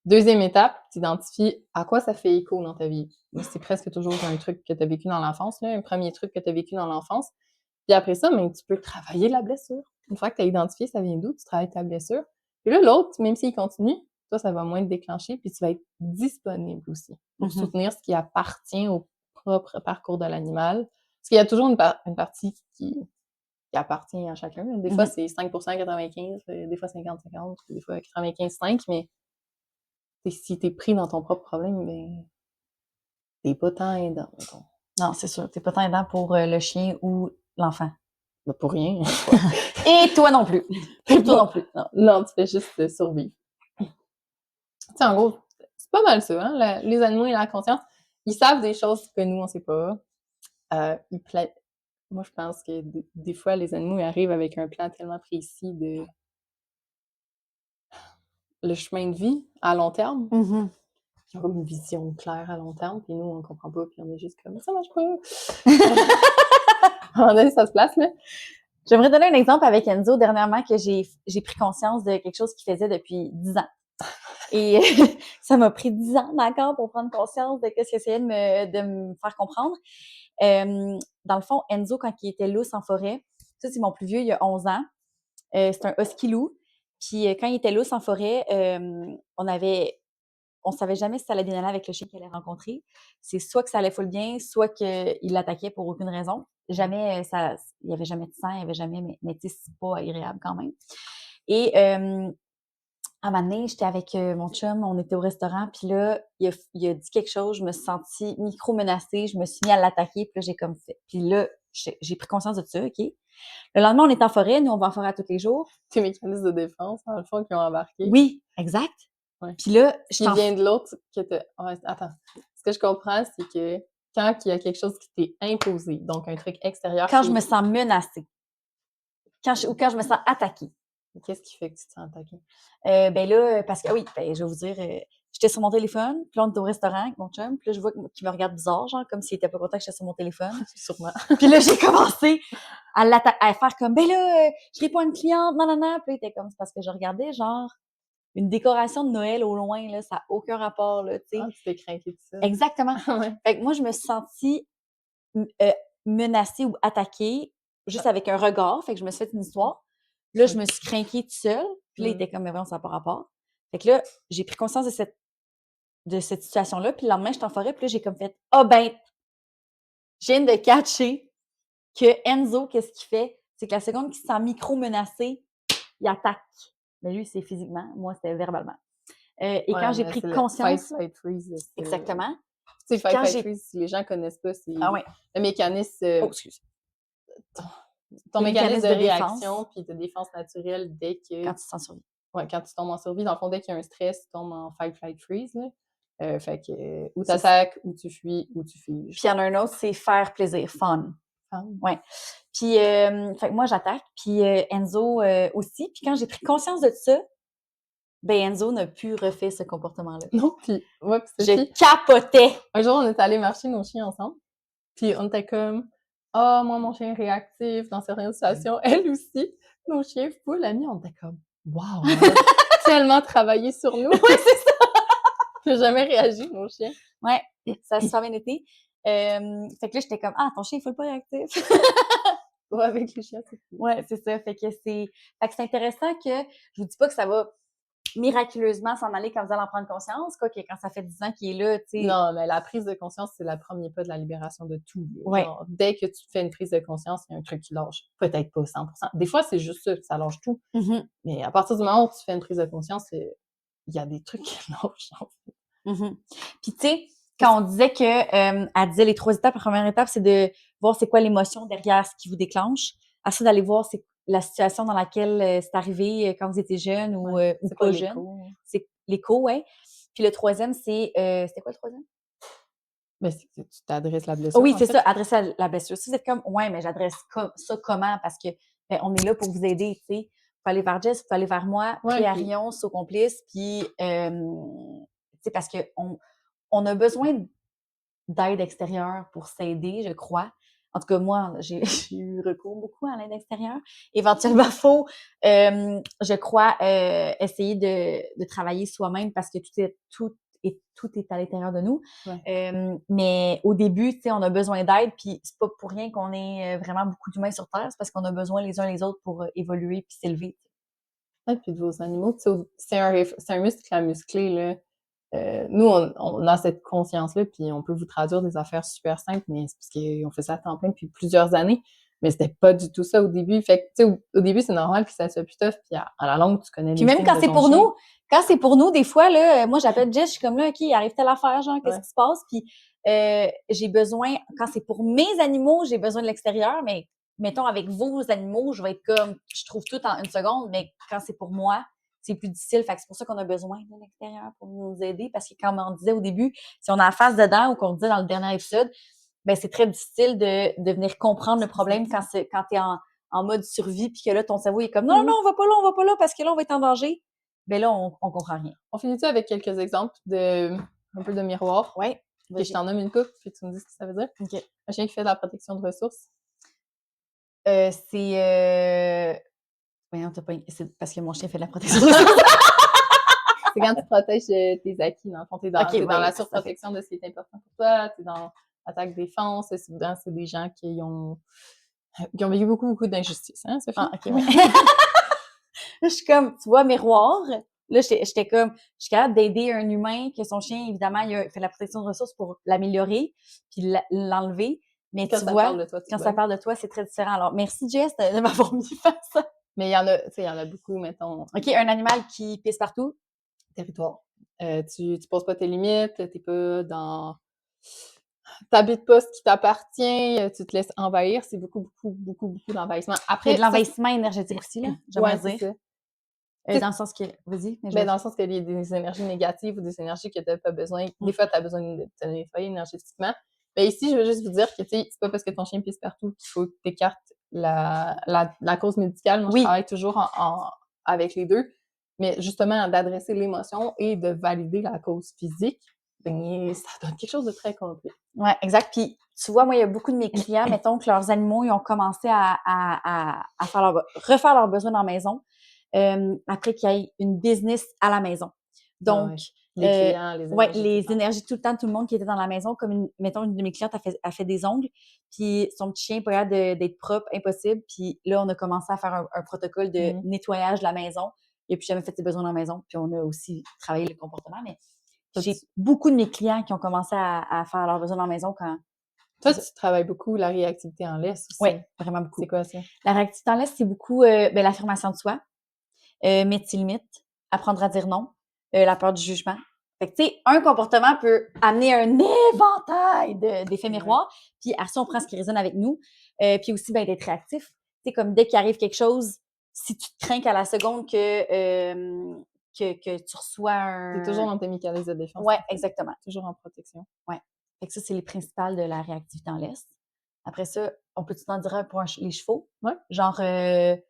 Deuxième étape, tu identifies à quoi ça fait écho dans ta vie. C'est presque toujours un truc que tu as vécu dans l'enfance, là, un premier truc que tu as vécu dans l'enfance. Puis après ça, tu peux travailler la blessure. Une fois que tu as identifié ça vient d'où, tu travailles ta blessure. Puis là, l'autre, même s'il continue, toi, ça va moins te déclencher, puis tu vas être disponible aussi pour soutenir ce qui appartient au propre parcours de l'animal. Parce qu'il y a toujours une partie qui appartient à chacun. Des fois, c'est 5%, 95%, des fois 50-50, des fois 95-5%, mais si t'es pris dans ton propre problème, ben, t'es pas tant aidant, mettons. Non, c'est sûr. T'es pas tant aidant pour le chien ou l'enfant. Ben, pour rien. Et toi non plus. Et toi non plus. Non, tu fais juste survivre. Tu sais, en gros, c'est pas mal ça, hein? Les animaux et la conscience, ils savent des choses que nous, on sait pas. Moi, je pense que des fois, les animaux ils arrivent avec un plan tellement précis de le chemin de vie à long terme. Ils ont comme une vision claire à long terme, puis nous, on comprend pas, puis on est juste comme « ça marche pas! » À un moment donné, ça se place, là. J'aimerais donner un exemple avec Enzo dernièrement que j'ai pris conscience de quelque chose qu'il faisait depuis 10 ans. Et ça m'a pris 10 ans d'accord pour prendre conscience de ce qu'il essayait de me faire comprendre. Dans le fond, Enzo, quand il était lousse en forêt, ça c'est mon plus vieux, il y a 11 ans, c'est un husky loup. Puis quand il était lousse en forêt, on savait jamais si ça allait bien aller avec le chien qu'il allait rencontrer. C'est soit que ça allait full bien, soit qu'il l'attaquait pour aucune raison. Jamais, il y avait jamais de sang, il y avait jamais, mais tu sais, c'est pas agréable quand même. Et à un moment donné, j'étais avec mon chum, on était au restaurant, puis là, il a dit quelque chose, je me suis sentie micro-menacée, je me suis mis à l'attaquer, puis là, j'ai comme fait. Puis là, j'ai pris conscience de ça, OK? Le lendemain, on est en forêt, nous, on va en forêt à tous les jours. Tes mécanismes de défense, dans le fond, qui ont embarqué. Oui, exact. Ouais. Puis là, qui vient de l'autre que attends. Ce que je comprends, c'est que quand il y a quelque chose qui t'est imposé, donc un truc extérieur. Quand je me sens menacée. Quand je me sens attaquée. Qu'est-ce qui fait que tu te sens attaquée? Ben là, parce que oui, ben, je vais vous dire, j'étais sur mon téléphone, puis là, on était au restaurant avec mon chum, puis là, je vois qu'il me regarde bizarre, genre, comme s'il était pas content que j'étais sur mon téléphone. Sûrement. Puis là, j'ai commencé à faire comme, ben là, je réponds à une cliente, non. Puis là, il était comme, c'est parce que je regardais, genre, une décoration de Noël au loin, là, ça n'a aucun rapport, là, tu sais. Ah, tu t'es craqué de ça. Exactement. Ouais. Fait que moi, je me suis sentie menacée ou attaquée juste avec un regard. Fait que je me suis fait une histoire. Là, je me suis craquée toute seule. Puis là, il était comme, mais bon, ça n'a pas rapport. Fait que là, j'ai pris conscience de cette situation-là. Puis le lendemain, j'étais en forêt. Puis là, j'ai comme fait, ah ben, je viens de catcher que Enzo, qu'est-ce qu'il fait? C'est que la seconde qu'il se sent micro-menacé, il attaque. Mais lui, c'est physiquement. Moi, c'était verbalement. Et quand j'ai pris conscience... Fight, flight, freeze. Exactement. Tu sais, fight, flight, freeze, si les gens connaissent pas, c'est le mécanisme... Oh, excuse. Ton mécanisme de réaction puis de défense naturelle dès que... Quand tu te sens survie. Ouais, quand tu tombes en survie, dans le fond, dès qu'il y a un stress, tu tombes en fight, flight, freeze. Là. Fait que ou tu attaques, ou tu fuis, ou tu figes. Puis il y en a un autre, c'est faire plaisir, fun. Ouais. Puis fait que moi, j'attaque, puis Enzo aussi. Puis quand j'ai pris conscience de ça, ben Enzo n'a plus refait ce comportement-là. Non, puis ouais, je capotais. Un jour, on est allé marcher nos chiens ensemble, puis on était comme « Ah, moi, mon chien est réactif dans certaines situations. » Elle aussi, nos chiens full amis, on était comme « Wow! » Tellement travaillé sur nous. Ouais, c'est ça! Ils n'ont jamais réagi, nos chiens. Ouais, ça a super bien été. Fait que là, j'étais comme « Ah, ton chien est full pas réactif! » Ouais, avec les chiens, c'est cool. Ouais, c'est ça. Fait que c'est intéressant que, je vous dis pas que ça va miraculeusement s'en aller quand vous allez en prendre conscience, quoi, que quand ça fait 10 ans qu'il est là, tu sais. Non, mais la prise de conscience, c'est le premier pas de la libération de tout. Ouais. Genre, dès que tu fais une prise de conscience, il y a un truc qui lâche. Peut-être pas 100%. Des fois, c'est juste ça lâche tout. Mm-hmm. Mais à partir du moment où tu fais une prise de conscience, il y a des trucs qui lâchent. En fait. Mm-hmm. Puis tu sais, quand on disait que, elle disait les 3 étapes, la première étape, c'est de voir c'est quoi l'émotion derrière ce qui vous déclenche. Après, d'aller voir c'est la situation dans laquelle c'est arrivé quand vous étiez jeune ou pas jeune. C'est l'écho, ouais. Puis le troisième, c'était quoi le troisième? Ben, c'est que tu t'adresses la blessure. Oui, c'est ça, adresser la blessure. Si vous êtes comme, ouais, mais j'adresse ça comment? Parce que on est là pour vous aider, tu sais. Vous pouvez aller vers Jess, vous pouvez aller vers moi, puis Arion, au complice, puis tu sais, parce que on a besoin d'aide extérieure pour s'aider, je crois. En tout cas, moi, j'ai eu recours beaucoup à l'aide extérieure. Éventuellement, faut, je crois, essayer de travailler soi-même parce que tout est à l'intérieur de nous. Ouais. Mais au début, tu sais, on a besoin d'aide, puis c'est pas pour rien qu'on est vraiment beaucoup d'humains sur Terre, c'est parce qu'on a besoin les uns les autres pour évoluer puis s'élever. Ouais, puis de vos animaux, c'est un muscle à muscler, là. Nous, on a cette conscience-là, puis on peut vous traduire des affaires super simples, mais c'est parce qu'on fait ça à temps plein depuis plusieurs années. Mais c'était pas du tout ça au début. Fait que, tu sais, au début, c'est normal que ça soit plus tough, puis à la longue, tu connais les signes de ton chien. Puis même quand c'est pour nous, des fois, là, moi, j'appelle Jess, je suis comme là, OK, il arrive telle affaire, genre, qu'est-ce qui se passe? Puis j'ai besoin, quand c'est pour mes animaux, j'ai besoin de l'extérieur, mais mettons, avec vos animaux, je vais être comme, je trouve tout en une seconde, mais quand c'est pour moi, c'est plus difficile. Fait que c'est pour ça qu'on a besoin de l'extérieur pour nous aider, parce que comme on disait au début, si on a la face dedans ou qu'on disait dans le dernier épisode, ben c'est très difficile de venir comprendre le problème quand t'es en mode survie, puis que là, ton cerveau est comme, non, on va pas là, parce que là, on va être en danger. Ben là, on comprend rien. On finit-tu avec quelques exemples un peu de miroir? Oui. Que je t'en nomme une coupe, puis tu me dis ce que ça veut dire. OK. Un chien qui fait de la protection de ressources. Voyons, c'est parce que mon chien fait de la protection de ressources. C'est quand tu protèges tes acquis, dans le fond. T'es dans la surprotection de ce qui est important pour toi, t'es dans l'attaque-défense. Souvent, c'est des gens qui ont vécu beaucoup d'injustices, hein, Sophie? Ah, OK, oui. Là, je suis comme, tu vois, miroir. Là, j'étais comme, je suis capable d'aider un humain que son chien, évidemment, il fait de la protection de ressources pour l'améliorer puis l'enlever. Mais quand tu vois, quand ça parle de toi, c'est très différent. Alors, merci, Jess, de m'avoir mis face à ça. Mais il y en a beaucoup, mettons. OK, un animal qui pisse partout. Territoire. Tu poses pas tes limites, t'es pas dans... T'habites pas ce qui t'appartient, tu te laisses envahir. C'est beaucoup d'envahissement. Après, il y a de l'envahissement énergétique aussi, là, j'aimerais dire. Dans le sens que... Vas-y. Dans le sens qu'il y a des énergies négatives ou des énergies que t'as pas besoin. Des fois, t'as besoin de te nettoyer énergétiquement. Mais ici, je veux juste vous dire que, tu sais, c'est pas parce que ton chien pisse partout qu'il faut que t'écartes la cause médicale. Moi, je travaille toujours avec les deux. Mais justement, d'adresser l'émotion et de valider la cause physique, ben ça donne quelque chose de très complet. Ouais, exact. Puis, tu vois, moi, il y a beaucoup de mes clients, mettons que leurs animaux, ils ont commencé à refaire leurs besoins dans la maison, après qu'il y ait une business à la maison. Donc, les clients, les énergies. les énergies tout le temps, tout le monde qui était dans la maison, comme mettons, une de mes clientes a fait des ongles, puis son petit chien pas capable d'être propre, impossible. Puis là, on a commencé à faire un protocole de nettoyage de la maison. Il n'a plus jamais fait ses besoins dans la maison. Puis on a aussi travaillé le comportement, mais j'ai beaucoup de mes clients qui ont commencé à faire leurs besoins dans la maison quand... Toi, tu travailles beaucoup la réactivité en laisse aussi. Oui, vraiment beaucoup. C'est quoi ça? La réactivité en laisse, c'est beaucoup l'affirmation de soi, mettre ses limites, apprendre à dire non, la peur du jugement. Fait que, tu sais, un comportement peut amener un éventail d'effets miroirs, puis après ça, on prend ce qui résonne avec nous, puis aussi, ben, d'être réactif. Tu sais, comme dès qu'il arrive quelque chose, si tu te crains qu'à la seconde que tu reçois un... T'es toujours dans tes mécanismes de défense. Oui, exactement. Toujours en protection. Oui. Fait que ça, c'est les principales de la réactivité en laisse. Après ça, on peut-tu t'en dire pour les chevaux? Oui. Genre les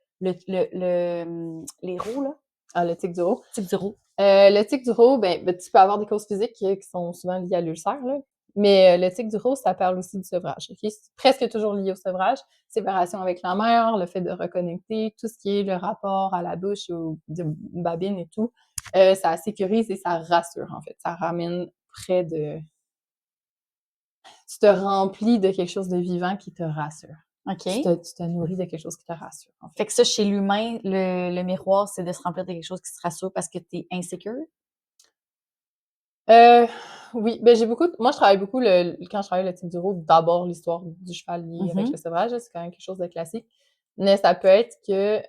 roues, là. Ah, le tic du roux. Tic du roux. Le tic du roux, ben, tu peux avoir des causes physiques qui sont souvent liées à l'ulcère, là. Mais le tic du roux, ça parle aussi du sevrage. Okay? C'est presque toujours lié au sevrage. Séparation avec la mère, le fait de reconnecter, tout ce qui est le rapport à la bouche ou de babine et tout, ça sécurise et ça rassure, en fait. Ça ramène près de... Tu te remplis de quelque chose de vivant qui te rassure. OK. Tu te nourris de quelque chose qui te rassure. En fait. Fait que ça, chez l'humain, le miroir, c'est de se remplir de quelque chose qui te rassure parce que tu es insécure? Oui, ben j'ai beaucoup... Moi, je travaille beaucoup, quand je travaille le tic du roux, d'abord l'histoire du cheval lié avec le sevrage, c'est quand même quelque chose de classique. Mais ça peut être que,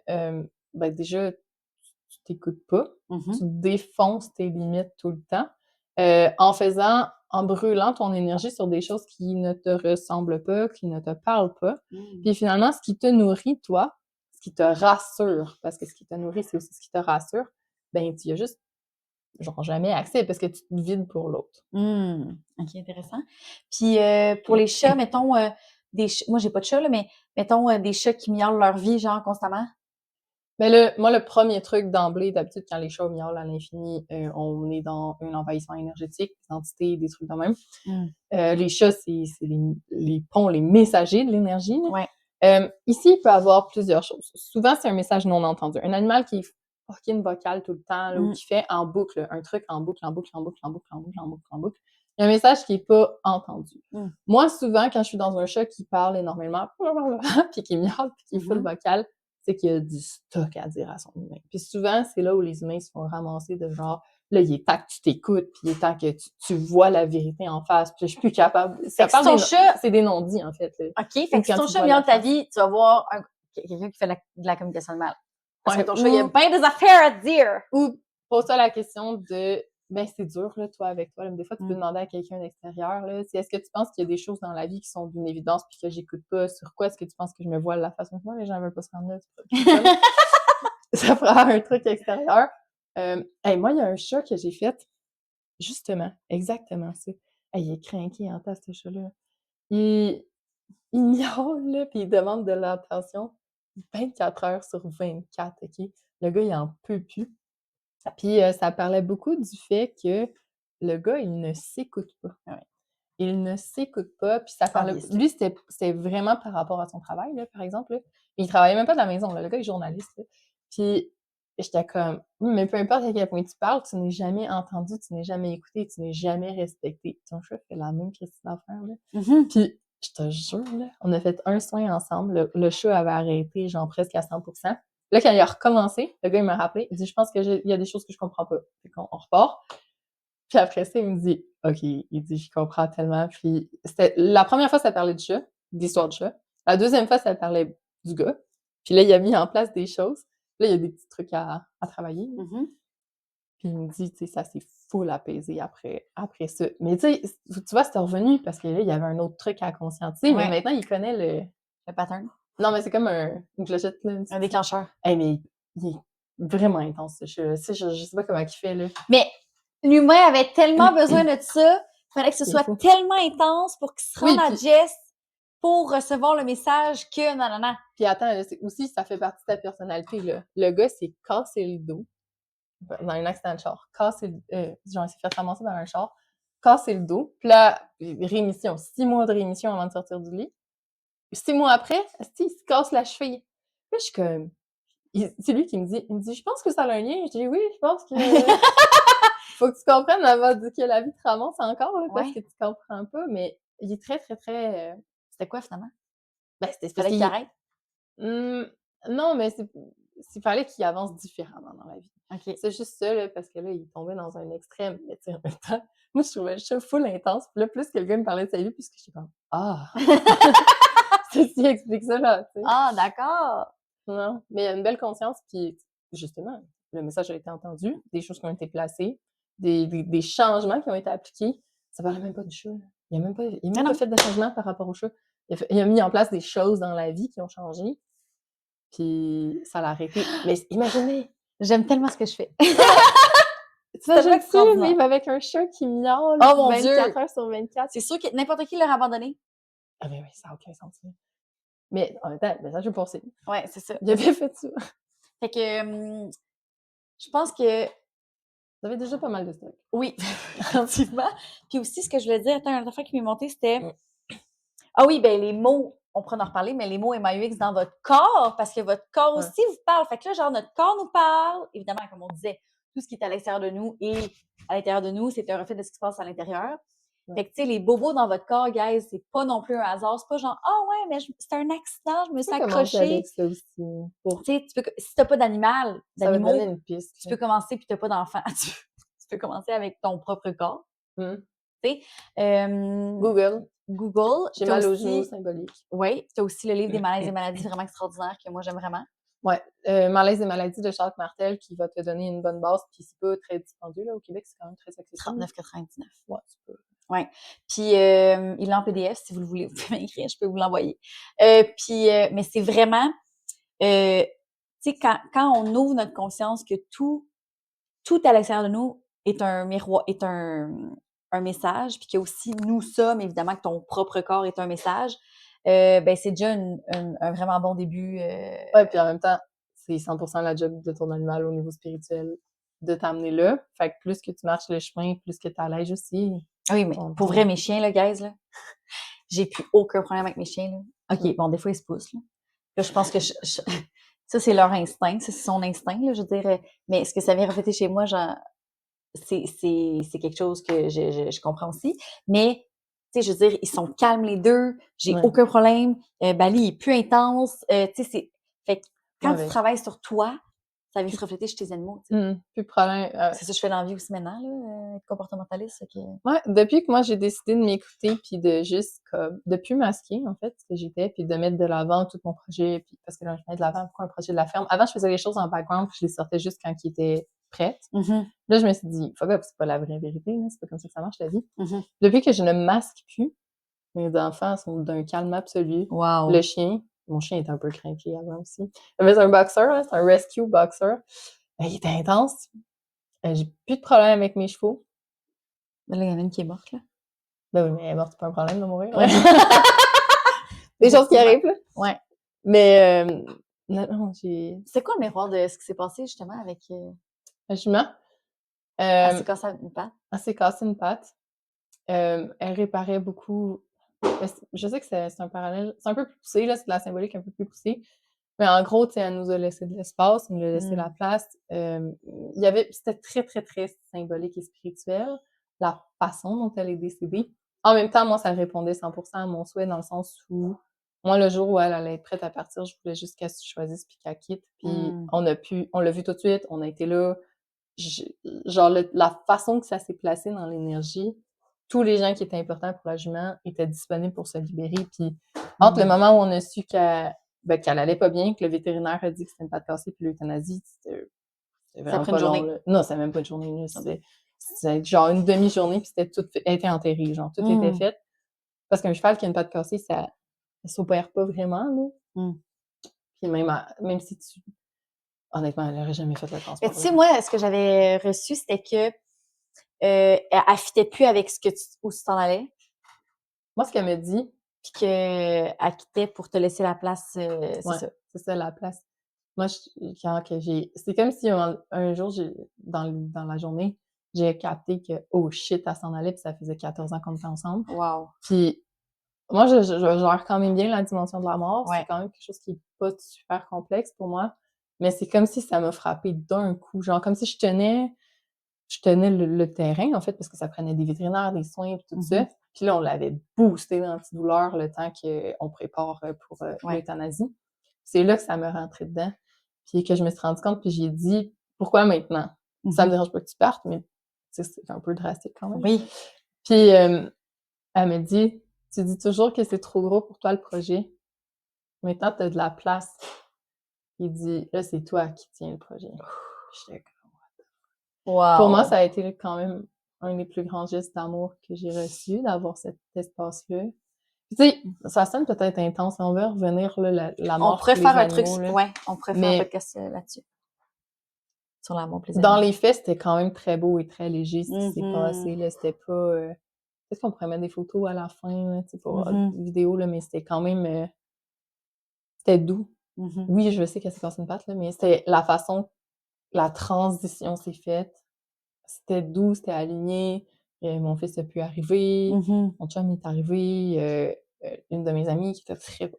ben déjà, tu t'écoutes pas, tu défonces tes limites tout le temps, en brûlant ton énergie sur des choses qui ne te ressemblent pas, qui ne te parlent pas. Puis finalement, ce qui te nourrit, toi, ce qui te rassure, parce que ce qui te nourrit, c'est aussi ce qui te rassure, ben tu y as juste genre jamais accès parce que tu te vides pour l'autre. OK, intéressant. Puis pour les chats, mettons, moi, j'ai pas de chat, là, mais mettons des chats qui miaulent leur vie, genre, constamment. Mais moi, le premier truc d'emblée, d'habitude, quand les chats miaulent à l'infini, on est dans un envahissement énergétique, des entités, des trucs de même. Les chats, c'est les ponts, les messagers de l'énergie. Ouais. Ici, il peut y avoir plusieurs choses. Souvent, c'est un message non entendu. Un animal qui est fucking vocal tout le temps, là, ou qui fait en boucle, un truc en boucle, en boucle, en boucle, en boucle, en boucle, en boucle, en boucle. Il y a un message qui n'est pas entendu. Moi, souvent, quand je suis dans un chat qui parle énormément, puis qui miaule, puis qui est full vocal, c'est qu'il y a du stock à dire à son humain. Puis souvent, c'est là où les humains se font ramasser de genre, là, il est temps que tu t'écoutes, puis il est temps que tu vois la vérité en face, puis je suis plus capable. Ça parle ton chat... C'est des non-dits, en fait. Là. OK, fait que si ton chat miaule ta vie, tu vas voir quelqu'un qui fait de la communication de mal. Parce que ton chat, il y a bien des affaires à dire. Ou pose-toi la question de... Ben, c'est dur, là, toi, avec toi. Là. Des fois, tu peux demander à quelqu'un d'extérieur, là, est-ce que tu penses qu'il y a des choses dans la vie qui sont d'une évidence puis que j'écoute pas? Sur quoi est-ce que tu penses que je me voile la face? Moi, les gens veulent pas se rendre là. Ça prend un truc extérieur. Moi, il y a un chat que j'ai fait, justement, exactement ça. Il est craqué en tasse, ce chat-là. Il miaule, là, puis il demande de l'attention 24 heures sur 24, OK? Le gars, il en peut plus. Puis ça parlait beaucoup du fait que le gars, il ne s'écoute pas. Il ne s'écoute pas, puis ça parlait... Lui, c'était vraiment par rapport à son travail, là, par exemple. Là. Il travaillait même pas de la maison, là. Le gars est journaliste. Là. Puis j'étais comme, mais peu importe à quel point tu parles, tu n'es jamais entendu, tu n'es jamais écouté, tu n'es jamais respecté. Ton chat fait la même Christine d'affaires, là. Puis je te jure, là, on a fait un soin ensemble. Le chat avait arrêté, genre presque à 100%. Là, quand il a recommencé, le gars, il m'a rappelé. Il dit, je pense qu'il y a des choses que je comprends pas. Fait qu'on repart. Puis après ça, il me dit, OK, il dit, je comprends tellement. Puis la première fois, ça parlait de chat, d'histoire de chat. La deuxième fois, ça parlait du gars. Puis là, il a mis en place des choses. Là, il y a des petits trucs à travailler. Puis il me dit, tu sais, ça s'est full apaisé après ça. Mais tu sais, tu vois, c'était revenu parce que là, il y avait un autre truc à conscientiser. Mais maintenant, il connaît le pattern. Non, mais c'est comme une clochette. Là, un déclencheur. Mais il est vraiment intense, ce chat. Je sais pas comment il fait, là. Mais l'humain avait tellement besoin de ça, il fallait que ce soit tellement intense pour qu'il se rende à Jess pour recevoir le message que non. Puis attends, aussi, ça fait partie de ta personnalité, là. Le gars s'est cassé le dos. dans un accident de char, genre, il s'est fait ramasser dans un char, casser le dos, puis là, rémission, 6 mois de rémission avant de sortir du lit. 6 mois après, il se casse la cheville. Puis là, je suis comme... C'est lui qui me dit, je pense que ça a un lien. Je dis, oui, je pense que faut que tu comprennes avant que la vie te ramasse encore, là, parce que tu comprends pas, mais il est très, très, très... C'était quoi, finalement? Ben, c'était Fallait qu'il arrête? Non, mais il fallait qu'il avance différemment dans la vie. OK. C'est juste ça, là, parce que là, il tombait dans un extrême. Mais tu sais, en même temps, moi, je trouvais ça full intense. Puis là, plus que le gars me parlait de sa vie, plus que j'étais comme, ceci explique ça, là, tu sais. Ah, d'accord! Non, mais il y a une belle conscience, puis justement, le message a été entendu, des choses qui ont été placées, des changements qui ont été appliqués. Ça parlait même pas du chat, là. Il a même pas fait de changement par rapport au chat. Il a mis en place des choses dans la vie qui ont changé, puis ça l'a arrêté. Mais imaginez! J'aime tellement ce que je fais. T'imagines vivre avec un chat qui miaule 24 heures sur 24? C'est sûr que n'importe qui l'aurait abandonné. Ah ben oui, ça n'a aucun sens. Mais en même temps, le message est passé. Ouais, c'est ça. Il a bien fait ça. Fait que je pense que... Vous avez déjà pas mal de stock. Oui, effectivement. Puis aussi, ce que je voulais dire, attends, une affaire qui m'est montée, c'était... Ah oui, ben les mots, on pourra en reparler, mais les mots MAUX dans votre corps, parce que votre corps aussi vous parle. Fait que là, genre, notre corps nous parle. Évidemment, comme on disait, tout ce qui est à l'extérieur de nous et à l'intérieur de nous, c'est un reflet de ce qui se passe à l'intérieur. Fait que, tu sais, les bobos dans votre corps, guys, c'est pas non plus un hasard. C'est pas genre, ouais, mais c'est un accident, je me suis accrochée. Avec ça aussi. Tu sais, si t'as pas d'animal, ça va te donner une piste. Tu peux commencer, puis t'as pas d'enfant. Tu peux commencer avec ton propre corps. Tu sais, Google. J'ai mal aux genoux symboliques. Oui, tu as aussi le livre des malaises et maladies vraiment extraordinaire que moi j'aime vraiment. Oui, Malaises et maladies de Charles Martel qui va te donner une bonne base, puis c'est pas très dispendieux, là, au Québec, c'est quand même très accessible. 39,99. Ouais, tu peux. Oui. Puis, il est en PDF, si vous le voulez, vous pouvez m'écrire, je peux vous l'envoyer. Mais c'est vraiment, tu sais, quand on ouvre notre conscience que tout à l'extérieur de nous est un miroir, est un message, puis que aussi nous sommes, évidemment, que ton propre corps est un message, ben c'est déjà un vraiment bon début. Ouais, puis en même temps, c'est 100% la job de ton animal au niveau spirituel de t'amener là. Fait que plus que tu marches le chemin, plus que tu allèges aussi. Oui, mais pour vrai, mes chiens, là, guys, là, j'ai plus aucun problème avec mes chiens, là. OK, bon, des fois, ils se poussent, là. Là, je pense que ça, c'est leur instinct, ça, c'est son instinct, là, je veux dire. Mais ce que ça vient refléter chez moi, genre, c'est quelque chose que je comprends aussi. Mais, tu sais, je veux dire, ils sont calmes les deux, j'ai aucun problème. Bali est plus intense. Tu sais, c'est... Fait que quand tu travailles sur toi, ça vient se refléter chez tes animaux, tu sais. Plus de problème. C'est ça que je fais dans la vie aussi maintenant, là, être comportementaliste. Ouais, depuis que moi, j'ai décidé de m'écouter puis de juste, de plus masquer, en fait, ce que j'étais, puis de mettre de l'avant tout mon projet, puis parce que là, je mets de l'avant pourquoi un projet de la ferme. Avant, je faisais les choses en background, puis je les sortais juste quand ils étaient prêtes. Là, je me suis dit, fuck up, c'est pas la vraie vérité, là, c'est pas comme ça que ça marche, la vie. Depuis que je ne masque plus, mes enfants sont d'un calme absolu. Wow. Le chien, mon chien était un peu craqué avant aussi. Mais c'est un boxer, hein, c'est un rescue boxer. Il était intense. J'ai plus de problème avec mes chevaux. Là, il y en a une qui est morte, là. Ben oui, mais elle est morte, c'est pas un problème de mourir. Ouais. Des choses qui arrivent, là. Ouais. Mais, non, c'est quoi le miroir de ce qui s'est passé, justement, avec... La jument? Elle s'est cassée une patte. Elle s'est cassée une patte. Elle réparait beaucoup. Je sais que c'est un parallèle. C'est un peu plus poussé, là, c'est de la symbolique un peu plus poussée. Mais en gros, tu sais, elle nous a laissé de l'espace, elle nous a laissé la place. C'était très, très, très symbolique et spirituel, la façon dont elle est décédée. En même temps, moi, ça répondait 100% à mon souhait dans le sens où, moi, le jour où elle allait être prête à partir, je voulais juste qu'elle se choisisse puis qu'elle quitte. Puis on l'a vu tout de suite, on a été là. Genre, la façon que ça s'est placé dans l'énergie, tous les gens qui étaient importants pour la jument étaient disponibles pour se libérer. Puis entre le moment où on a su qu'elle allait pas bien, que le vétérinaire a dit que c'était une patte cassée, puis l'euthanasie, c'était vraiment pas long. Là. Non, c'était même pas une journée. C'était genre une demi-journée, puis c'était tout été enterré. Genre, tout était fait. Parce qu'un cheval qui a une patte cassée, ça s'opère pas vraiment. Là. Puis même si tu... Honnêtement, elle n'aurait jamais fait le transport. Tu sais, moi, ce que j'avais reçu, c'était que elle fitait plus avec où tu t'en allais. Moi, ce qu'elle me dit, puis qu'elle quittait pour te laisser la place, c'est ça. C'est ça, la place. Moi, quand que c'est comme si un jour, dans la journée, j'ai capté que, oh shit, elle s'en allait, puis ça faisait 14 ans qu'on était ensemble. Wow. Puis moi, je gère quand même bien la dimension de la mort. Ouais. C'est quand même quelque chose qui est pas super complexe pour moi. Mais c'est comme si ça m'a frappé d'un coup. Genre, comme si je tenais le terrain, en fait, parce que ça prenait des vétérinaires, des soins, puis tout ça. Puis là, on l'avait boosté d'antidouleur le temps qu'on prépare pour l'euthanasie. C'est là que ça me rentrait dedans. Puis que je me suis rendu compte, puis j'ai dit, pourquoi maintenant? Ça me dérange pas que tu partes, mais c'est un peu drastique quand même. Oui. Puis elle me dit, tu dis toujours que c'est trop gros pour toi le projet. Maintenant, tu as de la place. Il dit, là, c'est toi qui tiens le projet. J'étais comme, wow. Pour moi, ça a été quand même un des plus grands gestes d'amour que j'ai reçu, d'avoir cet espace-là. Tu sais, ça sonne peut-être intense, on va revenir là, la mort. On pourrait faire un truc, là. on pourrait faire un podcast là-dessus. Sur l'amour pour les Dans animaux. les faits, c'était quand même très beau et très léger ce qui s'est passé, là. C'était pas... peut-être qu'on pourrait mettre des photos à la fin, là, tu sais, pour une vidéo, là, mais c'était quand même... c'était doux. Oui, je sais qu'elle s'est passée une patte, là, mais c'était la façon, la transition s'est faite. C'était doux, c'était aligné. Mon fils a pu arriver. Mon chum est arrivé. Une de mes amies qui était très... Tu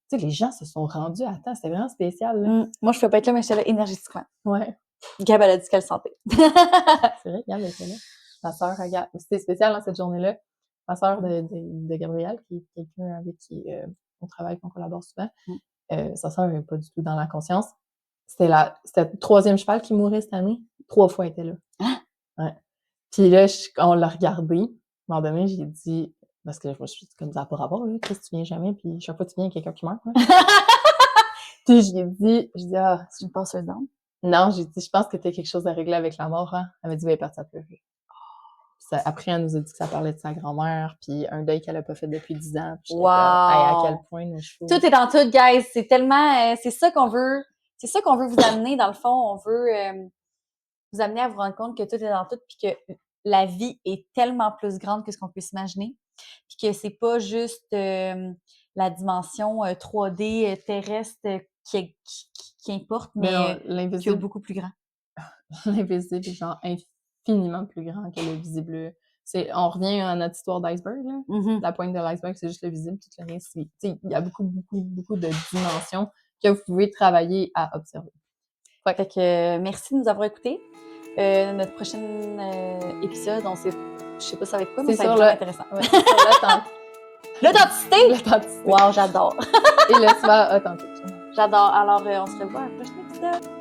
sais, les gens se sont rendus à temps. C'était vraiment spécial, là. Moi, je peux pas être là, mais j'étais là énergétiquement. Ouais. Gab, elle a dit qu'elle sentait. C'est vrai, Gab était là. Ma sœur, regarde. C'était spécial dans cette journée-là. Ma sœur de Gabrielle, qui est quelqu'un avec qui on travaille, qu'on collabore souvent, sa sœur n'est pas du tout dans la conscience. C'était le 3e cheval qui mourait cette année. 3 fois, elle était là. Hein? Ouais. Puis là, on l'a regardé. À un moment donné, j'ai dit, parce que je me suis dit, comme ça n'a pas rapport, là, Chris, tu viens jamais, puis chaque fois que tu viens, il y a quelqu'un qui meurt. Puis j'ai dit, ah, c'est une passeuse d'âme. Non, j'ai dit, je pense que t'as quelque chose à régler avec la mort, hein. Elle m'a dit, elle est partie à pleurer. Après, elle nous a dit que ça parlait de sa grand-mère, puis un deuil qu'elle a pas fait depuis 10 ans. Puis wow! À quel point nos chevaux... Tout est dans tout, guys. C'est tellement... c'est ça qu'on veut vous amener, dans le fond. On veut vous amener à vous rendre compte que tout est dans tout, puis que la vie est tellement plus grande que ce qu'on peut s'imaginer. Puis que c'est pas juste la dimension 3D terrestre qui importe, mais qui est beaucoup plus grand. L'invisible est genre infiniment plus grand que le visible. On revient à notre histoire d'iceberg, là. La pointe de l'iceberg, c'est juste le visible, tout le reste. Il y a beaucoup de dimensions que vous pouvez travailler à observer. Fait que merci de nous avoir écoutés. Notre prochain épisode, je sais pas ça va être quoi, mais ça va être vraiment intéressant. Ouais, c'est sur l'authenticité! L'authenticité. Wow, j'adore! Et le soi authentique. J'adore. Alors, on se revoit à un prochain épisode.